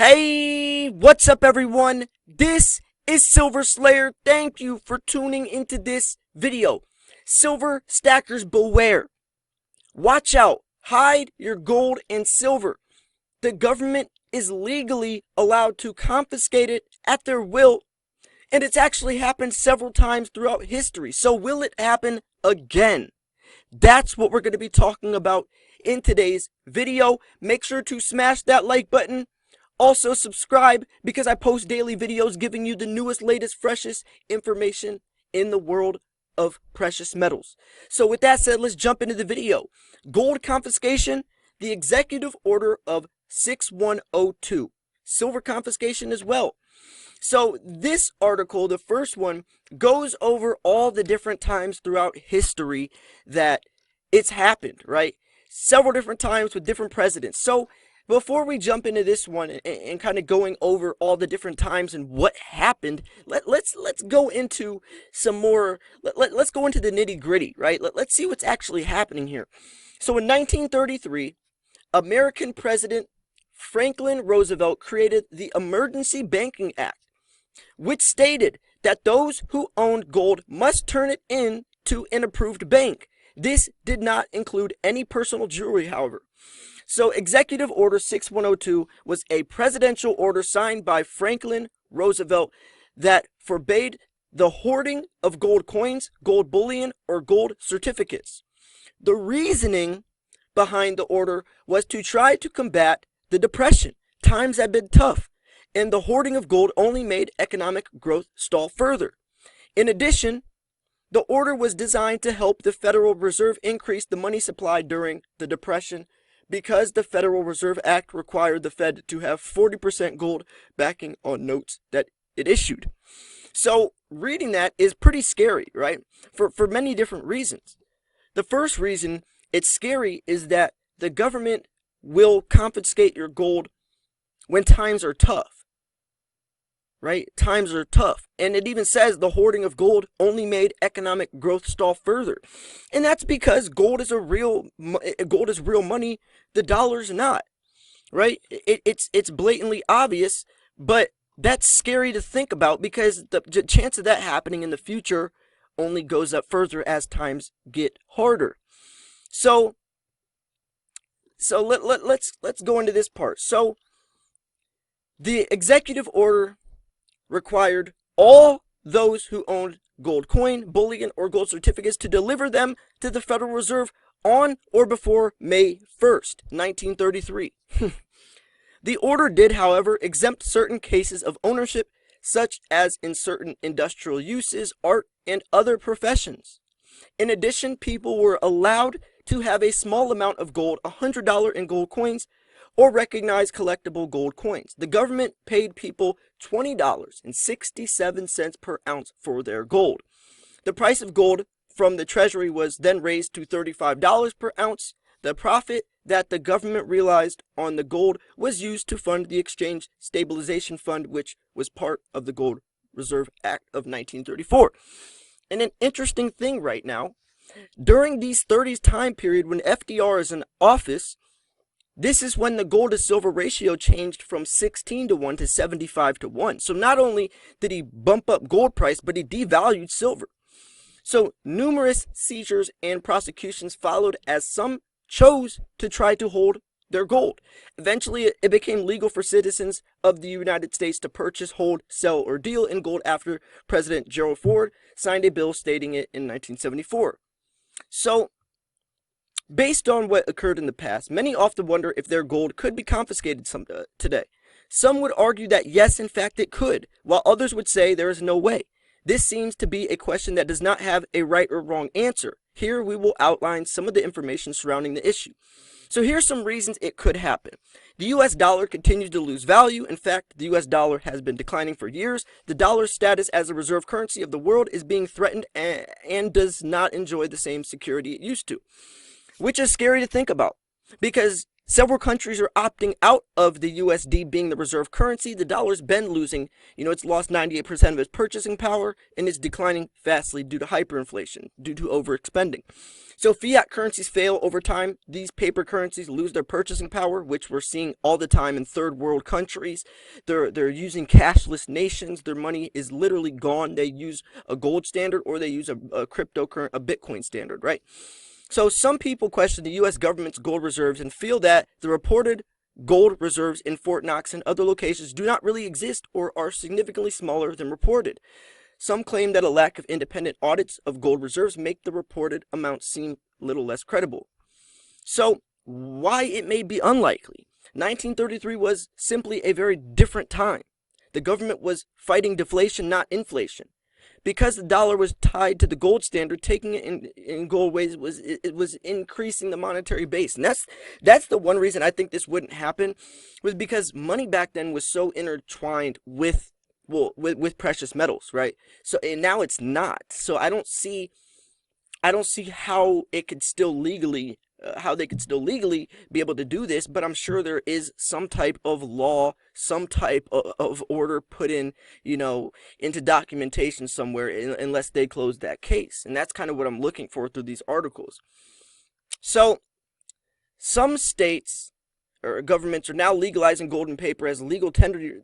Hey, what's up everyone? This is Silver Slayer. Thank you for tuning into this video. Silver stackers beware. Watch out. Hide your gold and silver. The government is legally allowed to confiscate it at their will, and it's actually happened several times throughout history. So will it happen again? That's what we're going to be talking about in today's video. Make sure to smash that like button. Also subscribe because I post daily videos giving you the newest, latest, freshest information in the world of precious metals. So with that said, let's jump into the video. Gold confiscation, the executive order of 6102. Silver confiscation as well. So this article, the first one, goes over all the different times throughout history that it's happened, right? Several different times with different presidents. So before we jump into this one and kind of going over all the different times and what happened, let's go into some more. Let's go into the nitty gritty, right? Let's see what's actually happening here. So in 1933, American President Franklin Roosevelt created the Emergency Banking Act, which stated that those who owned gold must turn it in to an approved bank. This did not include any personal jewelry, however. So Executive Order 6102 was a presidential order signed by Franklin Roosevelt that forbade the hoarding of gold coins, gold bullion, or gold certificates. The reasoning behind the order was to try to combat the Depression. Times had been tough, and the hoarding of gold only made economic growth stall further. In addition, the order was designed to help the Federal Reserve increase the money supply during the Depression, because the Federal Reserve Act required the Fed to have 40% gold backing on notes that it issued. So reading that is pretty scary, right? For many different reasons. The first reason it's scary is that the government will confiscate your gold when times are tough. Right? Times are tough. And it even says the hoarding of gold only made economic growth stall further. And that's because gold is real money, the dollar's not. Right? It's blatantly obvious, but that's scary to think about because the chance of that happening in the future only goes up further as times get harder. So let's go into this part. So the executive order required all those who owned gold coin, bullion, or gold certificates to deliver them to the Federal Reserve on or before May 1st, 1933. The order did, however, exempt certain cases of ownership, such as in certain industrial uses, art, and other professions. In addition, people were allowed to have a small amount of gold, $100 in gold coins, or recognized collectible gold coins. The government paid people $20.67 per ounce for their gold. The price of gold from the Treasury was then raised to $35 per ounce. The profit that the government realized on the gold was used to fund the Exchange Stabilization Fund, which was part of the Gold Reserve Act of 1934. And an interesting thing right now, during these 30s time period when FDR is in office, this is when the gold to silver ratio changed from 16-1 to 75-1. So not only did he bump up gold price, but he devalued silver. So numerous seizures and prosecutions followed as some chose to try to hold their gold. Eventually, it became legal for citizens of the United States to purchase, hold, sell, or deal in gold after President Gerald Ford signed a bill stating it in 1974. So based on what occurred in the past, many often wonder if their gold could be confiscated today. Some would argue that yes, in fact it could, while others would say there is no way. This seems to be a question that does not have a right or wrong answer. Here we will outline some of the information surrounding the issue. So here's some reasons it could happen. The US dollar continues to lose value. In fact, the US dollar has been declining for years. The dollar's status as a reserve currency of the world is being threatened and does not enjoy the same security it used to, which is scary to think about because Several countries are opting out of the USD being the reserve currency. The dollar's been losing, it's lost 98% of its purchasing power, and it's declining fastly due to hyperinflation, due to overexpending. So fiat currencies fail over time. These paper currencies lose their purchasing power, which we're seeing all the time in third world countries. They're using cashless nations. Their money is literally gone. They use a gold standard, or they use a cryptocurrency, a Bitcoin standard, right? So some people question the U.S. government's gold reserves and feel that the reported gold reserves in Fort Knox and other locations do not really exist or are significantly smaller than reported. Some claim that a lack of independent audits of gold reserves make the reported amount seem a little less credible. So why it may be unlikely? 1933 was simply a very different time. The government was fighting deflation, not inflation. Because the dollar was tied to the gold standard, taking it in gold ways was increasing the monetary base. And that's the one reason I think this wouldn't happen, was because money back then was so intertwined with precious metals, right? So, and now it's not. So I don't see how it could still legally how they could still legally be able to do this, but I'm sure there is some type of law, some type of order put in, into documentation somewhere, unless they close that case. And that's kind of what I'm looking for through these articles. So some states or governments are now legalizing gold and paper as legal tender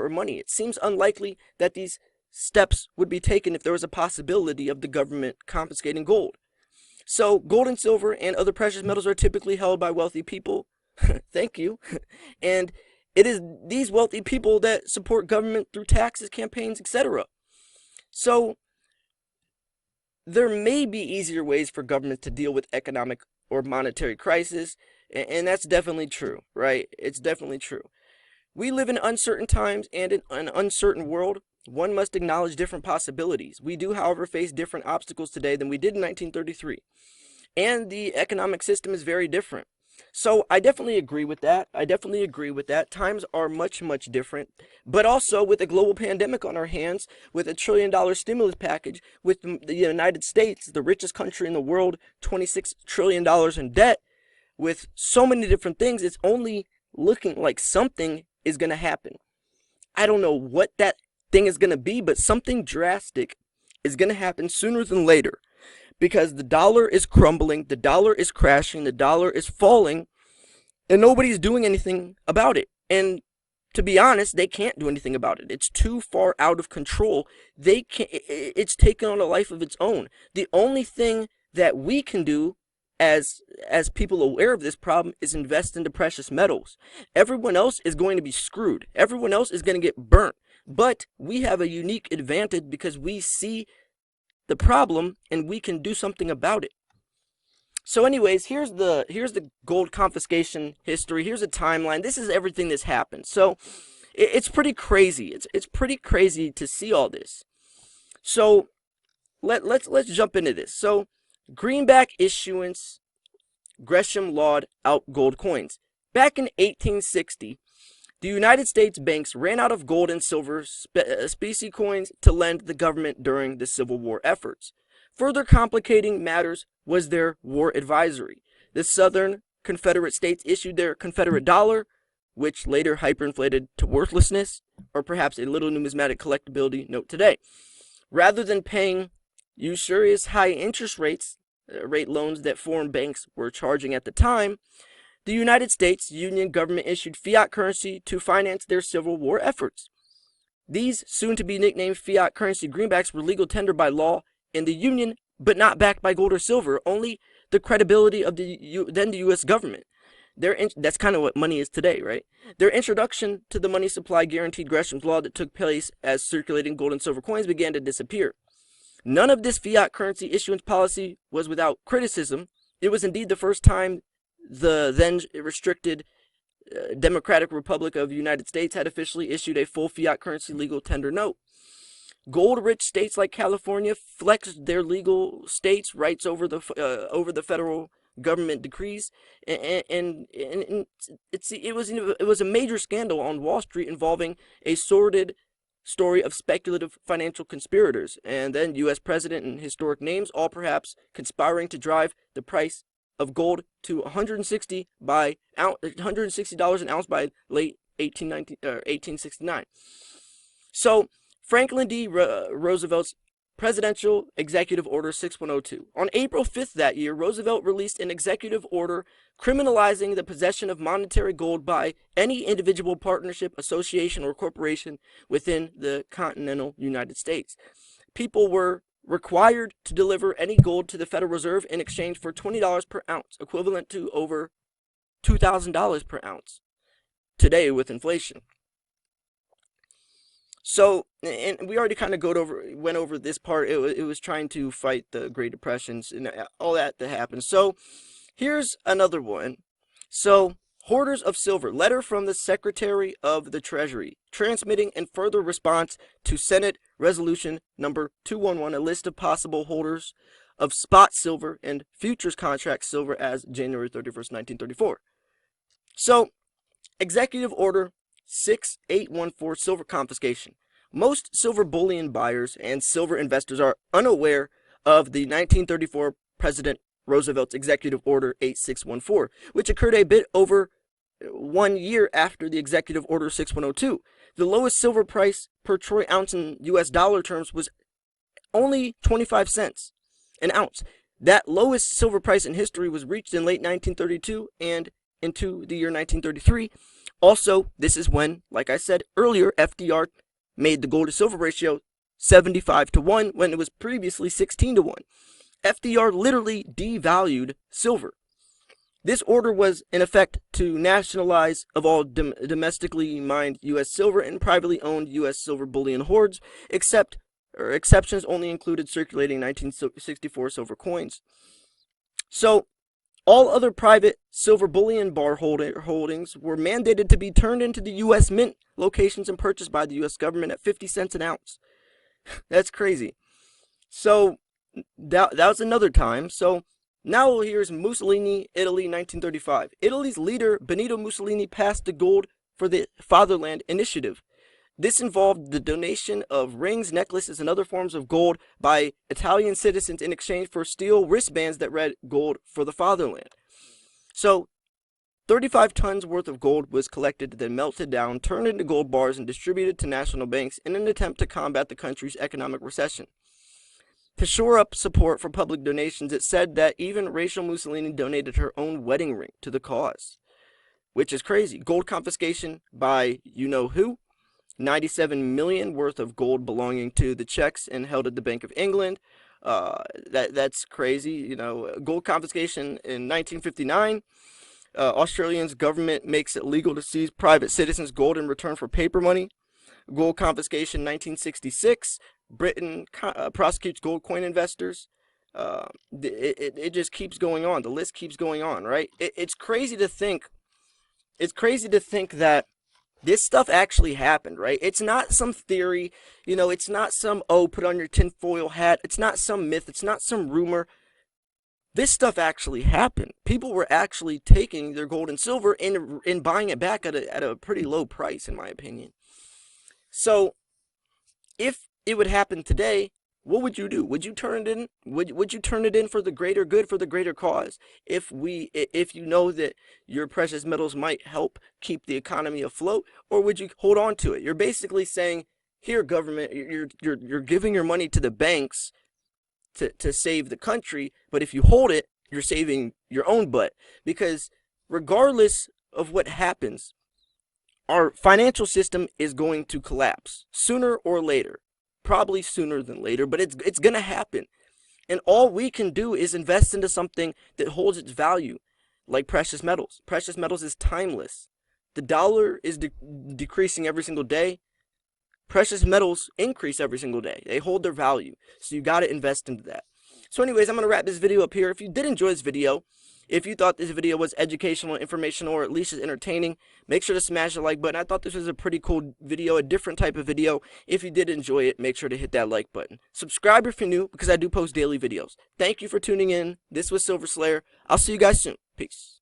or money. It seems unlikely that these steps would be taken if there was a possibility of the government confiscating gold. So gold and silver and other precious metals are typically held by wealthy people. Thank you. And it is these wealthy people that support government through taxes, campaigns, etc. So there may be easier ways for government to deal with economic or monetary crisis, and that's definitely true, right? It's definitely true. We live in uncertain times and in an uncertain world. One must acknowledge different possibilities. We do, however, face different obstacles today than we did in 1933. And the economic system is very different. So I definitely agree with that. Times are much, much different. But also with a global pandemic on our hands, with $1 trillion stimulus package, with the United States, the richest country in the world, $26 trillion in debt, with so many different things, it's only looking like something is going to happen. I don't know what that thing is going to be, but something drastic is going to happen sooner than later, because the dollar is crumbling, the dollar is crashing, the dollar is falling, and nobody's doing anything about it. And to be honest, they can't do anything about it. It's too far out of control. It's taken on a life of its own. The only thing that we can do as people aware of this problem is invest into precious metals. Everyone else is going to be screwed. Everyone else is going to get burnt. But we have a unique advantage because we see the problem and we can do something about it. So anyways, here's the gold confiscation history. Here's a timeline. This is everything that's happened. So it's pretty crazy. It's pretty crazy to see all this. So let's jump into this. So greenback issuance, Gresham lawed out gold coins. Back in 1860, the United States banks ran out of gold and silver specie coins to lend the government during the Civil War efforts. Further complicating matters was their war advisory. The Southern Confederate States issued their Confederate dollar, which later hyperinflated to worthlessness, or perhaps a little numismatic collectability note today. Rather than paying usurious high interest rate loans that foreign banks were charging at the time, the United States Union government issued fiat currency to finance their Civil War efforts. These soon-to-be nicknamed fiat currency greenbacks were legal tender by law in the Union, but not backed by gold or silver, only the credibility of the U.S. government. That's kind of what money is today, right? Their introduction to the money supply guaranteed Gresham's law that took place as circulating gold and silver coins began to disappear. None of this fiat currency issuance policy was without criticism. It was indeed the first time the then restricted Democratic Republic of the United States had officially issued a full fiat currency legal tender note. Gold-rich states like California flexed their legal states' rights over the federal government decrees, and it was a major scandal on Wall Street involving a sordid story of speculative financial conspirators, and then U.S. president and historic names, all perhaps conspiring to drive the price of gold to $160 an ounce by late 1869. So Franklin D. Roosevelt's Presidential Executive Order 6102. On April 5th that year, Roosevelt released an executive order criminalizing the possession of monetary gold by any individual, partnership, association, or corporation within the continental United States. People were required to deliver any gold to the Federal Reserve in exchange for $20 per ounce, equivalent to over $2,000 per ounce today with inflation. So, and we already kind of went over this part. It was trying to fight the Great Depressions and all that happened. So, here's another one. So, hoarders of silver. Letter from the Secretary of the Treasury, transmitting in further response to Senate Resolution number 211, a list of possible holders of spot silver and futures contract silver as January 31st, 1934. So, Executive Order 6814, silver confiscation. Most silver bullion buyers and silver investors are unaware of the 1934 President Roosevelt's Executive Order 8614, which occurred a bit over 1 year after the Executive Order 6102. The lowest silver price per troy ounce in US dollar terms was only 25 cents an ounce. That lowest silver price in history was reached in late 1932 and into the year 1933. Also, this is when, like I said earlier, FDR made the gold to silver ratio 75-1 when it was previously 16-1. FDR literally devalued silver. This order was in effect to nationalize of all domestically mined U.S. silver and privately owned U.S. silver bullion hoards, exceptions only included circulating 1964 silver coins. So, all other private silver bullion bar holdings were mandated to be turned into the U.S. Mint locations and purchased by the U.S. government at 50 cents an ounce. That's crazy. So, that was another time. So, now here's Mussolini, Italy, 1935. Italy's leader, Benito Mussolini, passed the Gold for the Fatherland initiative. This involved the donation of rings, necklaces, and other forms of gold by Italian citizens in exchange for steel wristbands that read "Gold for the Fatherland." So, 35 tons worth of gold was collected, then melted down, turned into gold bars, and distributed to national banks in an attempt to combat the country's economic recession. To shore up support for public donations, it said that even Rachel Mussolini donated her own wedding ring to the cause, which is crazy. Gold confiscation by you-know-who. 97 million worth of gold belonging to the Czechs and held at the Bank of England. That's crazy. You know, gold confiscation in 1959. Australia's government makes it legal to seize private citizens' gold in return for paper money. Gold confiscation 1966. Britain prosecutes gold coin investors. It just keeps going on. The list keeps going on, right? It's crazy to think. It's crazy to think that this stuff actually happened, right? It's not some theory, you know, it's not some, oh, put on your tinfoil hat. It's not some myth. It's not some rumor. This stuff actually happened. People were actually taking their gold and silver and buying it back at a pretty low price, in my opinion. So, if it would happen today, what would you do? Would you turn it in? Would you turn it in for the greater good, for the greater cause? If you know that your precious metals might help keep the economy afloat, or would you hold on to it? You're basically saying, here, government, you're giving your money to the banks to save the country, but if you hold it, you're saving your own butt. Because regardless of what happens, our financial system is going to collapse sooner or later. Probably sooner than later, but it's gonna happen. And all we can do is invest into something that holds its value, like precious metals. Precious metals is timeless. The dollar is decreasing every single day. Precious metals increase every single day. They hold their value. So you gotta invest into that. So anyways, I'm gonna wrap this video up here. If you did enjoy this video, if you thought this video was educational, informational, or at least entertaining, make sure to smash the like button. I thought this was a pretty cool video, a different type of video. If you did enjoy it, make sure to hit that like button. Subscribe if you're new, because I do post daily videos. Thank you for tuning in. This was Silver Slayer. I'll see you guys soon. Peace.